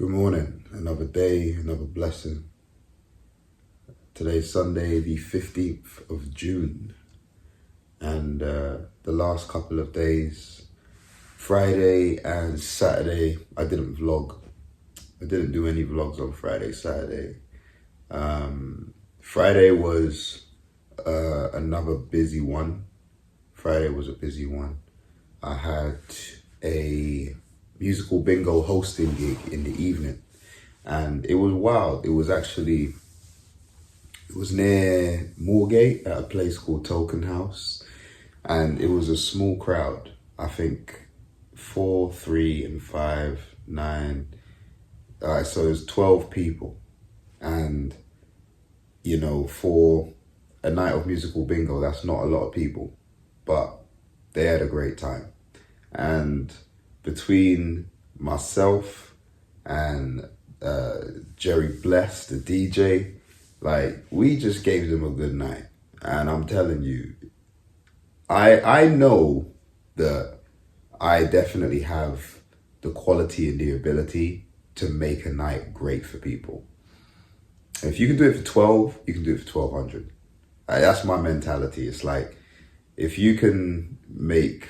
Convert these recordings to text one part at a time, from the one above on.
Good morning, another day, another blessing. Today's Sunday, the 15th of June, and the last couple of days, Friday and Saturday, I didn't vlog. I didn't do any vlogs on Friday, Saturday. Friday was another busy one. Friday was a busy one. I had a musical bingo hosting gig in the evening, and it was wild. It was near Moorgate at a place called Token House, and it was a small crowd. I think 4, 3, and 5, 9. So it was 12 people, and for a night of musical bingo, that's not a lot of people, but they had a great time. And between myself and Jerry Bless, the DJ, we just gave them a good night. And I'm telling you, I know that I definitely have the quality and the ability to make a night great for people. If you can do it for 12, you can do it for 1,200. That's my mentality. It's like, if you can make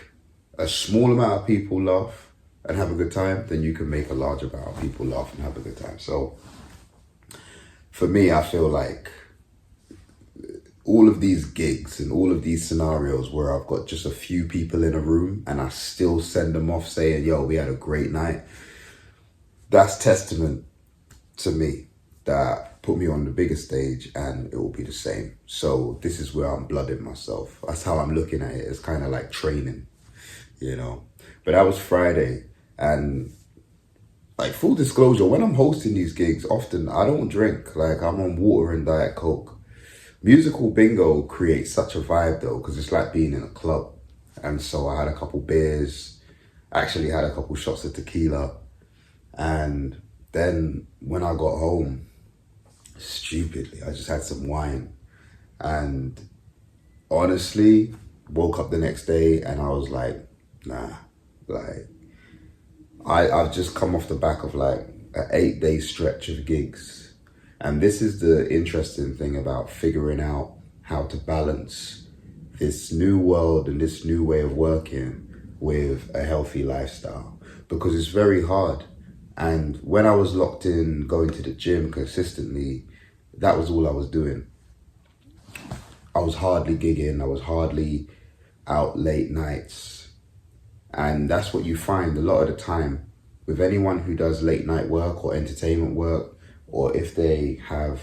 a small amount of people laugh and have a good time, then you can make a large amount of people laugh and have a good time. So for me, I feel like all of these gigs and all of these scenarios where I've got just a few people in a room and I still send them off saying, yo, we had a great night, that's testament to me that put me on the biggest stage, and it will be the same. So this is where I'm blooding myself. That's how I'm looking at it. It's kind of like training, But that was Friday, and full disclosure, when I'm hosting these gigs, often I don't drink. I'm on water and Diet Coke. Musical bingo creates such a vibe though, because it's like being in a club. And so I had a couple beers, actually had a couple shots of tequila, and then when I got home, stupidly, I just had some wine, and honestly, woke up the next day and I was like, nah, I've just come off the back of an 8-day stretch of gigs. And this is the interesting thing about figuring out how to balance this new world and this new way of working with a healthy lifestyle, because it's very hard. And when I was locked in going to the gym consistently, that was all I was doing. I was hardly gigging. I was hardly out late nights. And that's what you find a lot of the time with anyone who does late night work or entertainment work, or if they have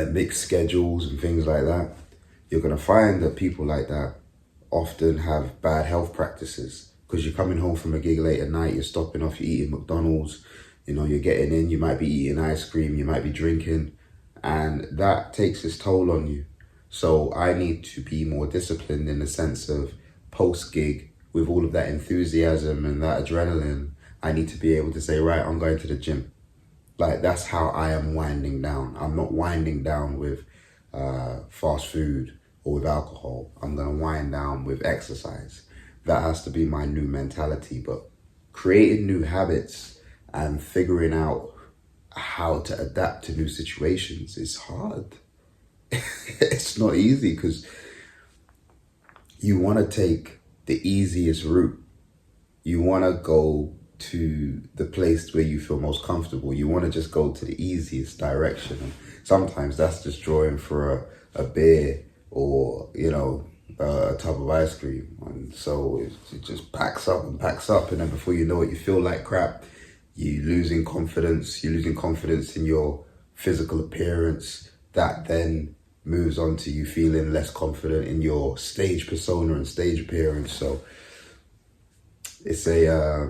mixed schedules and things like that, you're going to find that people like that often have bad health practices, because you're coming home from a gig late at night, you're stopping off, you're eating McDonald's, you're getting in, you might be eating ice cream, you might be drinking, and that takes its toll on you. So I need to be more disciplined in the sense of post-gig, with all of that enthusiasm and that adrenaline, I need to be able to say, right, I'm going to the gym. That's how I am winding down. I'm not winding down with fast food or with alcohol. I'm going to wind down with exercise. That has to be my new mentality. But creating new habits and figuring out how to adapt to new situations is hard. It's not easy, because you want to take the easiest route. You want to go to the place where you feel most comfortable. You want to just go to the easiest direction. And sometimes that's just drawing for a beer or, a tub of ice cream. And so it just packs up. And then before you know it, you feel like crap. You're losing confidence. You're losing confidence in your physical appearance. That then moves on to you feeling less confident in your stage persona and stage appearance. So it's a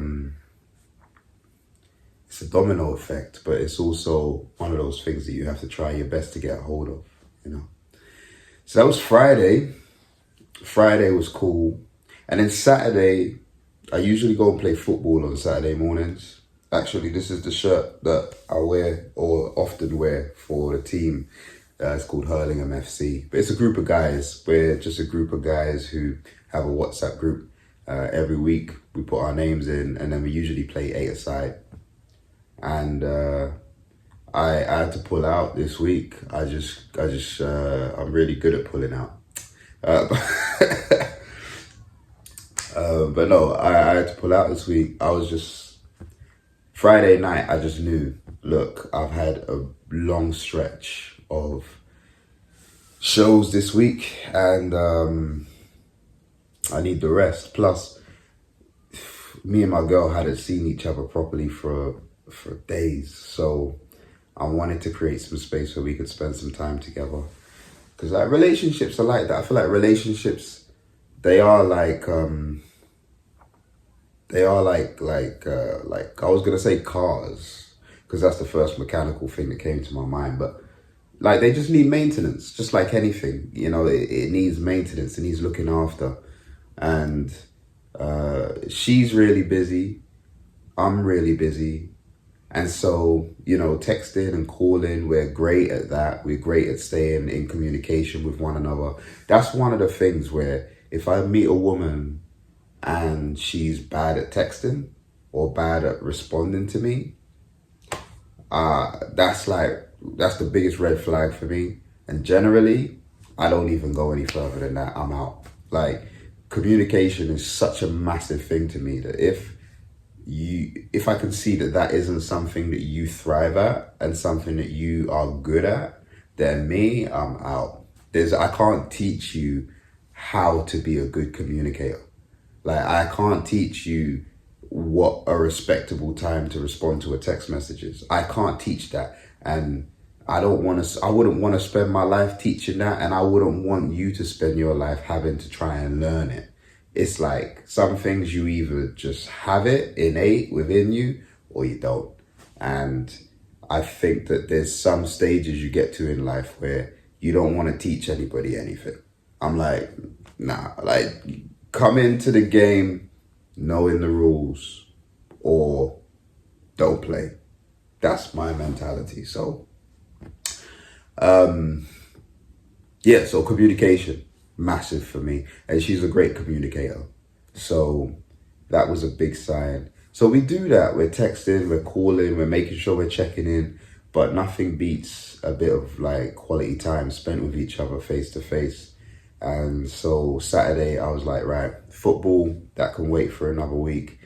domino effect, but it's also one of those things that you have to try your best to get a hold of, So that was Friday. Friday was cool. And then Saturday, I usually go and play football on Saturday mornings. Actually, this is the shirt that I wear, or often wear, for the team. It's called Hurlingham FC. But it's a group of guys. We're just a group of guys who have a WhatsApp group. Every week we put our names in, and then we usually play 8-a-side. and I had to pull out this week. I'm really good at pulling out. Uh, but no, I had to pull out this week. I was just Friday night. I just knew. Look, I've had a long stretch of shows this week, and I need the rest. Plus, me and my girl hadn't seen each other properly for days, so I wanted to create some space where we could spend some time together. Because like relationships are like that. I feel like relationships, they are like I was gonna say cars, because that's the first mechanical thing that came to my mind, but like they just need maintenance, just like anything. It needs maintenance. It needs looking after. And she's really busy. I'm really busy. And so, texting and calling, we're great at that. We're great at staying in communication with one another. That's one of the things where if I meet a woman and she's bad at texting or bad at responding to me, that's the biggest red flag for me. And generally, I don't even go any further than that. I'm out. Like, communication is such a massive thing to me that if I can see that isn't something that you thrive at and something that you are good at, then I'm out. I can't teach you how to be a good communicator. Like, I can't teach you what a respectable time to respond to a text message is. I can't teach that. And I wouldn't want to spend my life teaching that, and I wouldn't want you to spend your life having to try and learn it. It's like some things you either just have it innate within you or you don't. And I think that there's some stages you get to in life where you don't want to teach anybody anything. I'm like, nah, like come into the game knowing the rules or don't play. That's my mentality. So, so communication. Massive for me, and she's a great communicator, so that was a big sign. So we do that. We're texting, we're calling, we're making sure we're checking in, but nothing beats a bit of like quality time spent with each other face to face. And so Saturday I was like, right, football, that can wait for another week.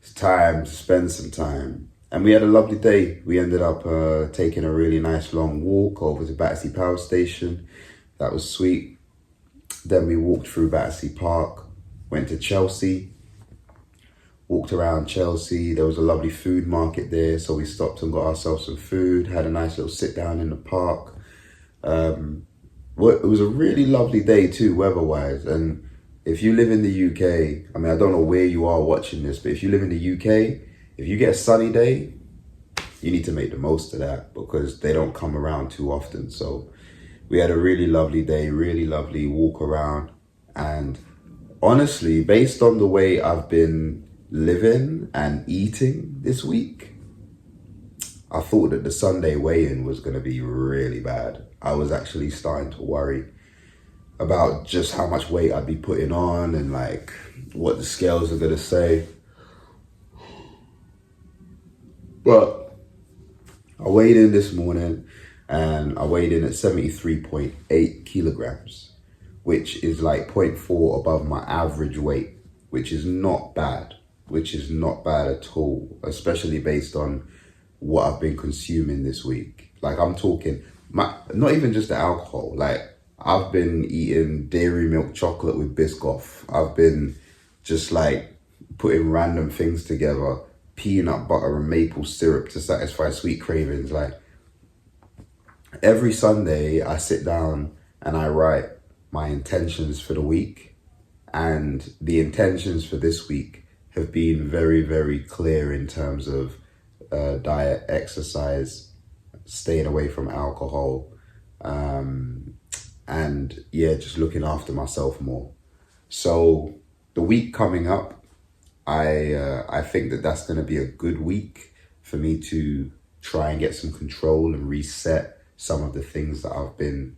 It's time to spend some time. And we had a lovely day. We ended up taking a really nice long walk over to Battersea Power Station. That was sweet. Then we walked through Battersea Park, went to Chelsea, walked around Chelsea. There was a lovely food market there, so we stopped and got ourselves some food, had a nice little sit down in the park. It was a really lovely day too, weather-wise. And if you live in the UK, I mean, I don't know where you are watching this, but if you live in the UK, if you get a sunny day, you need to make the most of that because they don't come around too often. So we had a really lovely day, really lovely walk around. And honestly, based on the way I've been living and eating this week, I thought that the Sunday weigh-in was going to be really bad. I was actually starting to worry about just how much weight I'd be putting on and like what the scales are going to say. But I weighed in this morning, and I weighed in at 73.8 kilograms, which is like 0.4 above my average weight, which is not bad at all, especially based on what I've been consuming this week. Like I'm talking, not even just the alcohol, like I've been eating dairy milk chocolate with Biscoff. I've been just like putting random things together, peanut butter and maple syrup to satisfy sweet cravings. Like, every Sunday, I sit down and I write my intentions for the week. And the intentions for this week have been very, very clear in terms of diet, exercise, staying away from alcohol, and just looking after myself more. So the week coming up, I think that that's going to be a good week for me to try and get some control and reset some of the things that I've been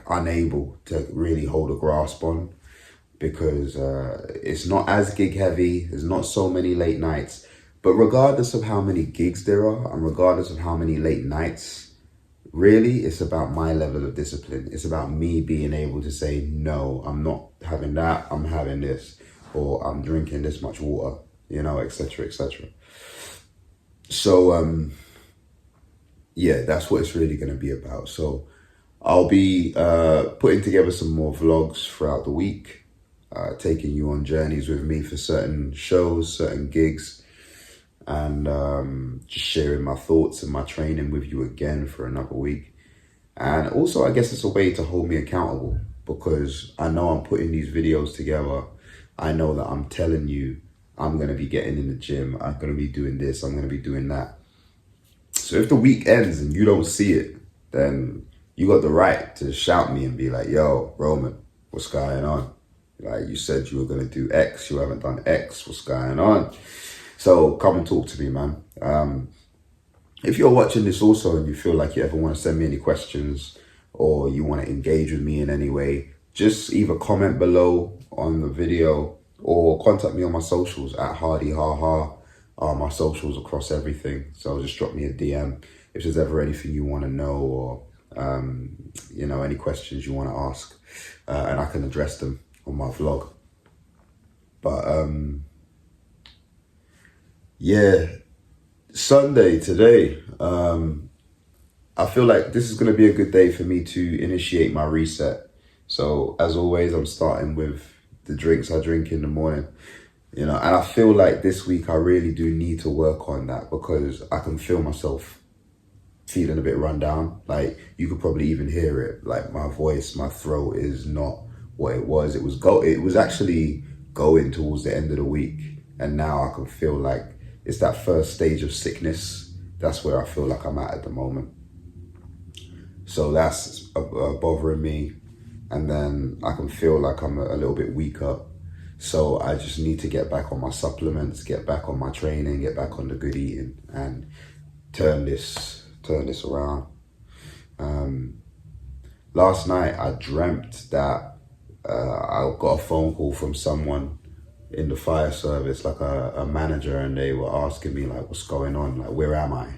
unable to really hold a grasp on, because it's not as gig heavy, there's not so many late nights, But regardless of how many gigs there are, and regardless of how many late nights, really, it's about my level of discipline. It's about me being able to say, no, I'm not having that, I'm having this, or I'm drinking this much water, you know, etc., etc. So, yeah, that's what it's really going to be about. So I'll be putting together some more vlogs throughout the week, taking you on journeys with me for certain shows, certain gigs, and just sharing my thoughts and my training with you again for another week. And also, I guess it's a way to hold me accountable, because I know I'm putting these videos together. I know that I'm telling you I'm going to be getting in the gym, I'm going to be doing this, I'm going to be doing that. So if the week ends and you don't see it, then you got the right to shout me and be like, yo, Roman, what's going on? Like, you said you were going to do X, you haven't done X, what's going on? So come and talk to me, man. If you're watching this also and you feel like you ever want to send me any questions, or you want to engage with me in any way, just either comment below on the video or contact me on my socials at HardyHaHa. My socials across everything. So just drop me a DM if there's ever anything you want to know, or you know, any questions you want to ask, and I can address them on my vlog. But yeah, Sunday today, I feel like this is going to be a good day for me to initiate my reset. So as always, I'm starting with the drinks I drink in the morning. You know, and I feel like this week I really do need to work on that, because I can feel myself feeling a bit run down. Like, you could probably even hear it. Like, my voice, my throat is not what it was. It was actually going towards the end of the week, and now I can feel like it's that first stage of sickness. That's where I feel like I'm at the moment. So that's bothering me, and then I can feel like I'm a little bit weaker. So I just need to get back on my supplements, get back on my training, get back on the good eating, and turn this around. Last night I dreamt that I got a phone call from someone in the fire service, like a manager, and they were asking me like, what's going on? Like, where am I?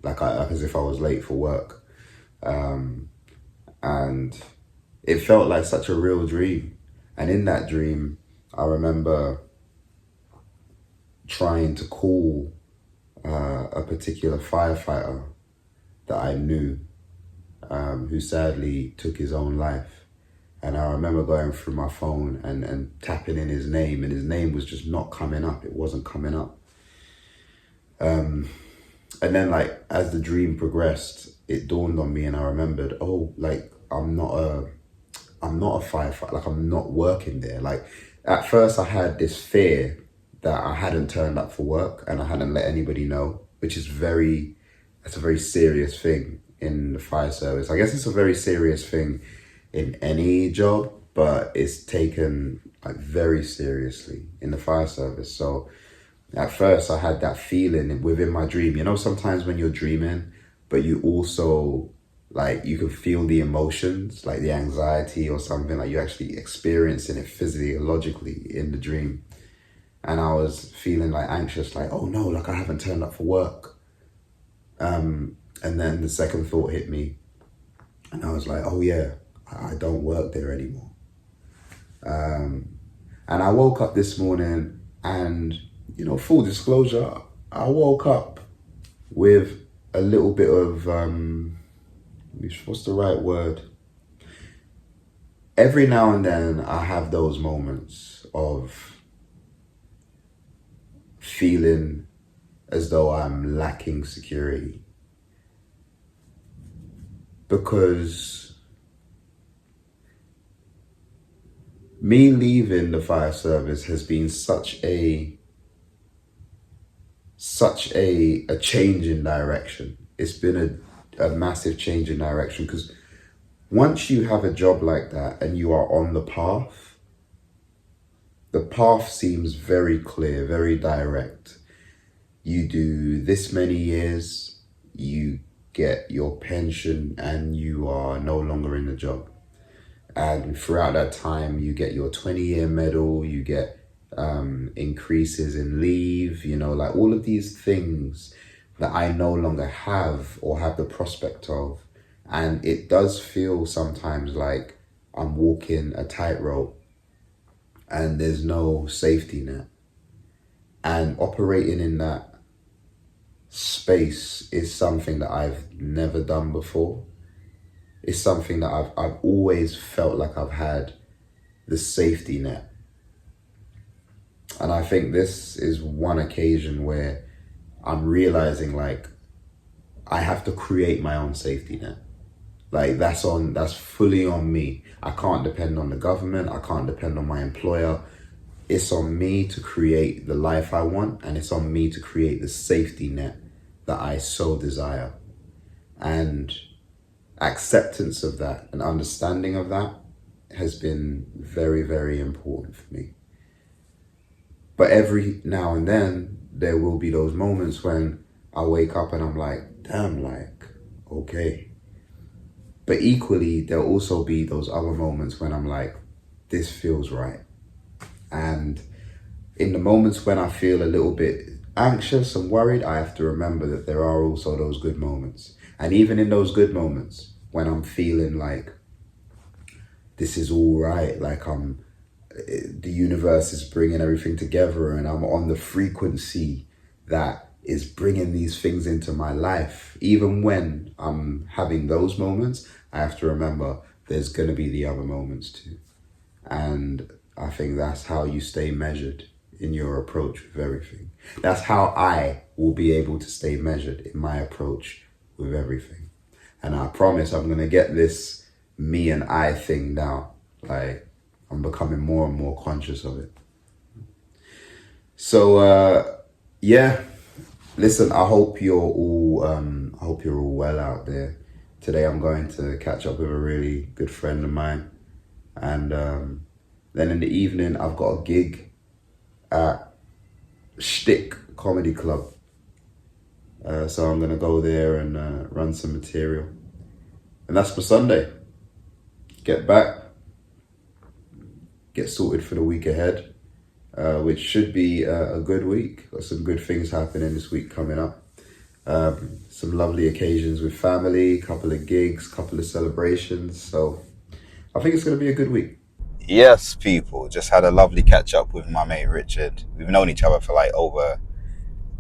Like as if I was late for work. And it felt like such a real dream. And in that dream, I remember trying to call a particular firefighter that I knew, who sadly took his own life. And I remember going through my phone and tapping in his name, and his name was just not coming up. It wasn't coming up. And then, like, as the dream progressed, it dawned on me, and I remembered, oh, like, I'm not a firefighter. Like, I'm not working there. Like, at first I had this fear that I hadn't turned up for work and I hadn't let anybody know, which is it's a very serious thing in the fire service. I guess it's a very serious thing in any job, but it's taken like very seriously in the fire service. So at first I had that feeling within my dream. You know, sometimes when you're dreaming, but you also, like, you can feel the emotions, like the anxiety or something, like you're actually experiencing it physiologically in the dream. And I was feeling like anxious, like, oh no, like I haven't turned up for work. And then the second thought hit me, and I was like, oh yeah, I don't work there anymore. And I woke up this morning, and, you know, full disclosure, I woke up with a little bit of, what's the right word? Every now and then I have those moments of feeling as though I'm lacking security. Because me leaving the fire service has been such a change in direction. It's been a massive change in direction, because once you have a job like that and you are on the path seems very clear, very direct. You do this many years, you get your pension, and you are no longer in the job. And throughout that time, you get your 20-year medal, you get increases in leave, like all of these things that I no longer have or have the prospect of. And it does feel sometimes like I'm walking a tightrope and there's no safety net. And operating in that space is something that I've never done before. It's something that I've always felt like I've had the safety net. And I think this is one occasion where I'm realizing like I have to create my own safety net. Like that's fully on me. I can't depend on the government. I can't depend on my employer. It's on me to create the life I want, and it's on me to create the safety net that I so desire. And acceptance of that and understanding of that has been very, very important for me. But every now and then, there will be those moments when I wake up and I'm like, damn, like, okay. But equally, there'll also be those other moments when I'm like, this feels right. And in the moments when I feel a little bit anxious and worried, I have to remember that there are also those good moments. And even in those good moments, when I'm feeling like this is all right, like the universe is bringing everything together and I'm on the frequency that is bringing these things into my life. Even when I'm having those moments, I have to remember there's going to be the other moments too. And I think that's how you stay measured in your approach with everything. That's how I will be able to stay measured in my approach with everything. And I promise I'm going to get this me and I thing down. Like, I'm becoming more and more conscious of it. So, yeah, listen, I hope you're all well out there. Today I'm going to catch up with a really good friend of mine. And then in the evening, I've got a gig at Schtick Comedy Club. So I'm going to go there and run some material. And that's for Sunday. Get back. Get sorted for the week ahead, which should be a good week. Got some good things happening this week coming up. Some lovely occasions with family, couple of gigs, couple of celebrations. So I think it's going to be a good week. Yes, people. Just had a lovely catch up with my mate Richard. We've known each other for like over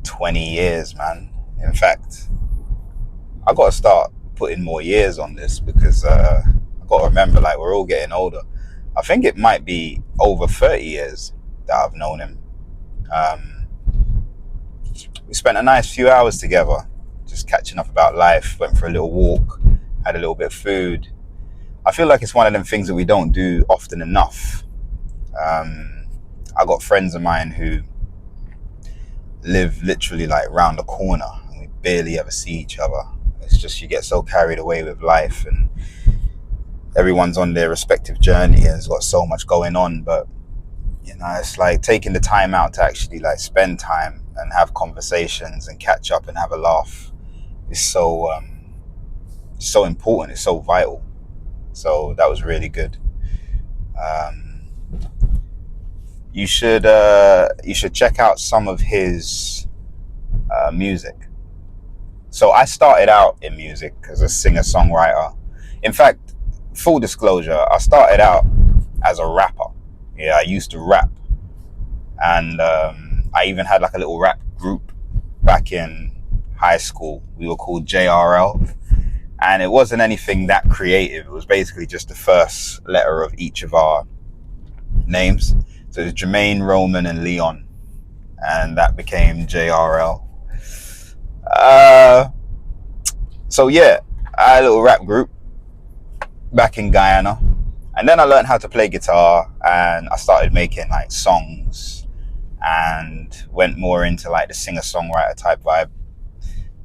20 years, man. In fact, I got to start putting more years on this because I got to remember, like, we're all getting older. I think it might be over 30 years that I've known him. We spent a nice few hours together, just catching up about life, went for a little walk, had a little bit of food. I feel like it's one of them things that we don't do often enough. I got friends of mine who live literally like round the corner and we barely ever see each other. It's just you get so carried away with life and everyone's on their respective journey and has got so much going on. But, it's like taking the time out to actually like spend time and have conversations and catch up and have a laugh is so important. It's so vital. So that was really good. You should check out some of his music. So I started out in music as a singer-songwriter. In fact, full disclosure, I started out as a rapper. Yeah, I used to rap. And I even had like a little rap group back in high school. We were called JRL. And it wasn't anything that creative. It was basically just the first letter of each of our names. So it was Jermaine, Roman, and Leon. And that became JRL. So yeah, I had a little rap group back in Guyana. And then I learned how to play guitar and I started making like songs and went more into like the singer-songwriter type vibe.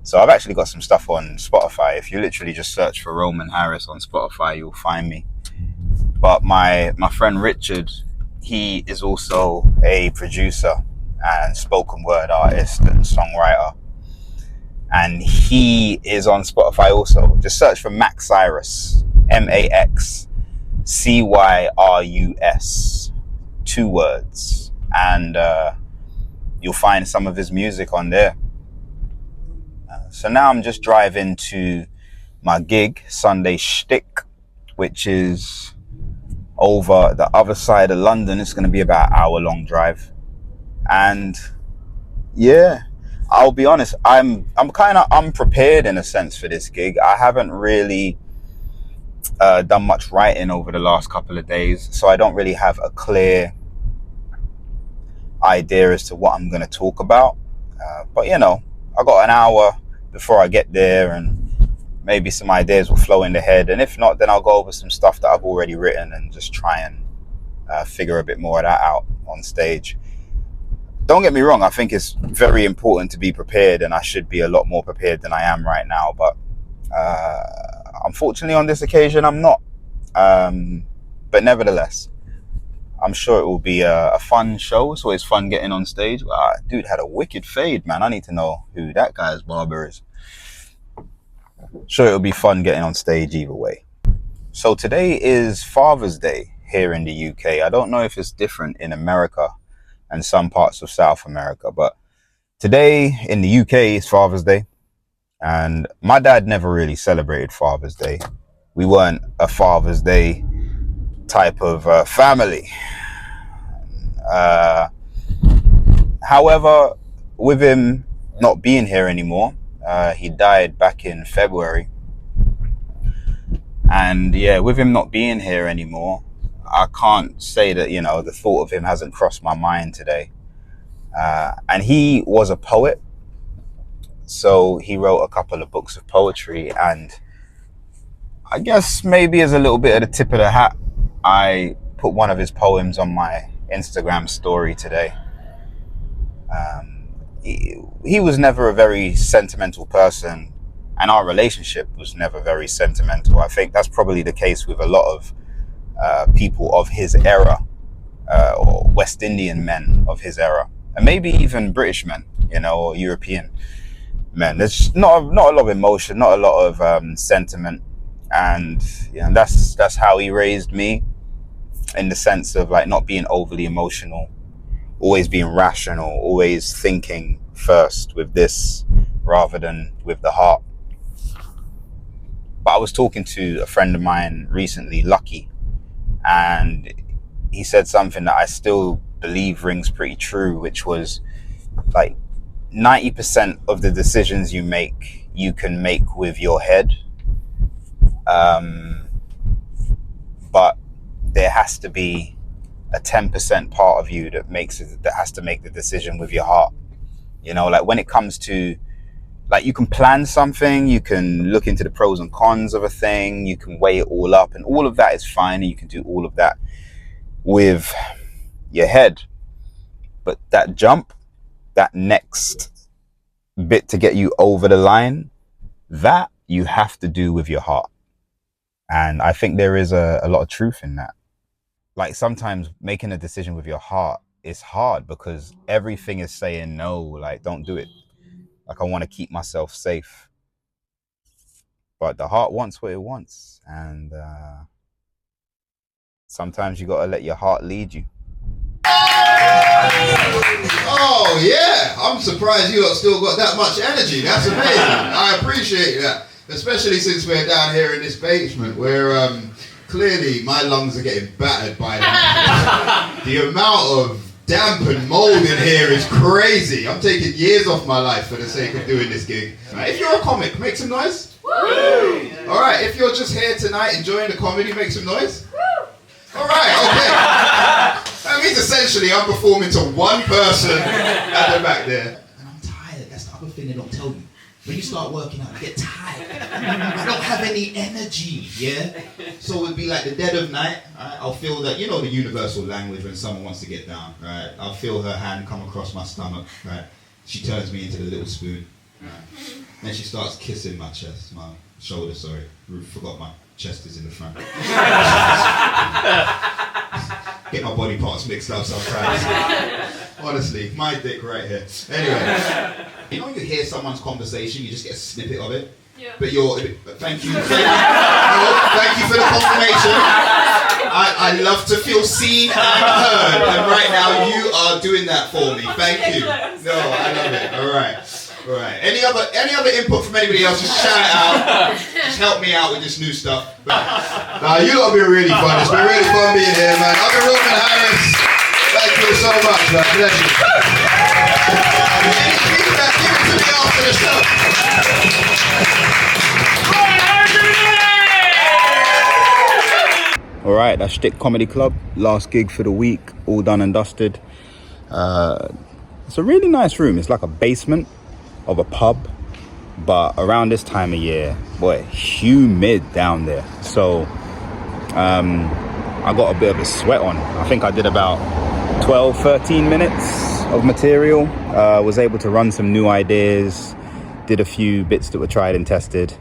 So I've actually got some stuff on Spotify. If you literally just search for Roman Harris on Spotify, you'll find me. But my friend Richard, he is also a producer and spoken word artist and songwriter. And he is on Spotify also. Just search for Max Cyrus, MaxCyrus, 2 words. and you'll find some of his music on there. So now I'm just driving to my gig, Sunday Schtick, which is over the other side of London. It's going to be about an hour-long drive. And yeah, I'll be honest, I'm kind of unprepared in a sense for this gig. I haven't really done much writing over the last couple of days, so I don't really have a clear idea as to what I'm going to talk about. But you know, I got an hour before I get there, and maybe some ideas will flow in the head. And if not, then I'll go over some stuff that I've already written and just try and figure a bit more of that out on stage. Don't get me wrong, I think it's very important to be prepared, and I should be a lot more prepared than I am right now. But unfortunately, on this occasion, I'm not. But nevertheless, I'm sure it will be a fun show. It's always fun getting on stage. Dude had a wicked fade, man. I need to know who that guy's barber is. Sure, it'll be fun getting on stage either way. So today is Father's Day here in the UK. I don't know if it's different in America and some parts of South America, but today in the UK is Father's Day. And my dad never really celebrated Father's Day. We weren't a Father's Day type of family. However, with him not being here anymore, he died back in February. And yeah, with him not being here anymore, I can't say that, you know, the thought of him hasn't crossed my mind today. And he was a poet. So he wrote a couple of books of poetry, and I guess maybe as a little bit of the tip of the hat, I put one of his poems on my Instagram story today. He was never a very sentimental person, and our relationship was never very sentimental. I think that's probably the case with a lot of people of his era, or West Indian men of his era, and maybe even British men, you know, or European men. There's not a lot of emotion, not a lot of sentiment, and you know, that's how he raised me, in the sense of like not being overly emotional, always being rational, always thinking first with this rather than with the heart. But I was talking to a friend of mine recently, Lucky, and he said something that I still believe rings pretty true, which was like 90% of the decisions you make, you can make with your head. But there has to be a 10% part of you that has to make the decision with your heart. You know, like when it comes to, like, you can plan something, you can look into the pros and cons of a thing, you can weigh it all up, and all of that is fine, and you can do all of that with your head. But that jump, that next bit to get you over the line, that you have to do with your heart. And I think there is a lot of truth in that. Like sometimes making a decision with your heart is hard because everything is saying no, like don't do it. Like I want to keep myself safe. But the heart wants what it wants. And sometimes you got to let your heart lead you. Oh yeah, I'm surprised you lot still got that much energy. That's amazing. I appreciate that, especially since we're down here in this basement where clearly my lungs are getting battered by the amount of damp and mold in here is crazy. I'm taking years off my life for the sake of doing this gig. Right, if you're a comic, make some noise. Woo! Alright, if you're just here tonight enjoying the comedy, make some noise. Alright, okay. That means essentially I'm performing to one person at the back there. And I'm tired. That's the other thing they don't tell you. When you start working out, you get tired. I don't have any energy, yeah? So it'd be like the dead of night, right? I'll feel that, you know the universal language when someone wants to get down, right? I'll feel her hand come across my stomach, right? She turns me into the little spoon, right? Then she starts kissing my chest, my shoulder, sorry. Forgot my chest is in the front. Get my body parts mixed up sometimes. Honestly, my dick right here. Anyway, you know when you hear someone's conversation, you just get a snippet of it? Yeah. But thank you for the confirmation. I love to feel seen and heard, and right now you are doing that for me. Thank you. No, I love it. All right. Any other input from anybody else? Just shout it out. Just help me out with this new stuff. Nah, you lot have been really fun. It's been really fun being here, man. I've been Roman Harris. Thank you so much, man. Bless you. Any feedback, give it to me after the show. All right, that's Schtick Comedy Club. Last gig for the week, all done and dusted. It's a really nice room. It's like a basement of a pub, but around this time of year, boy, humid down there. So I got a bit of a sweat on. I think I did about 12, 13 minutes of material. Was able to run some new ideas, did a few bits that were tried and tested.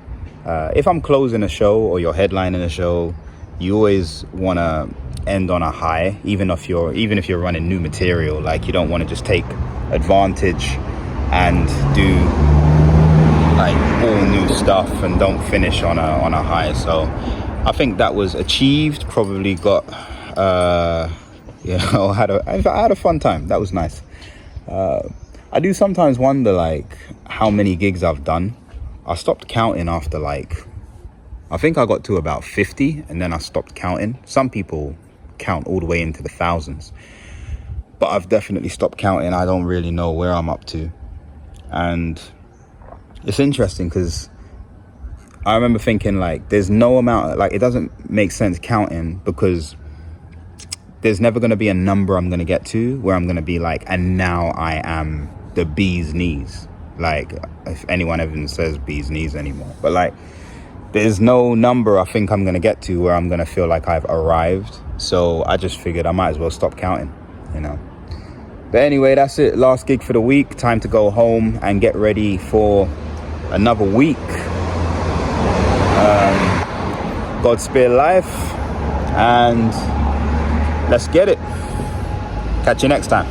If I'm closing a show or you're headlining a show, you always want to end on a high, even if you're running new material. Like, you don't want to just take advantage and do like all new stuff and don't finish on a high. So I think that was achieved. Probably got I had a fun time. That was nice. I do sometimes wonder like how many gigs I've done. I stopped counting after I think I got to about 50 and then I stopped counting. Some people count all the way into the thousands, but I've definitely stopped counting. I don't really know where I'm up to. And it's interesting because I remember thinking there's no amount, it doesn't make sense counting, because there's never going to be a number I'm going to get to where I'm going to be and now I am the bee's knees. If anyone even says bee's knees anymore, but there's no number I think I'm going to get to where I'm going to feel like I've arrived. So I just figured I might as well stop counting, But anyway, that's it. Last gig for the week. Time to go home and get ready for another week. Godspeed life. And let's get it. Catch you next time.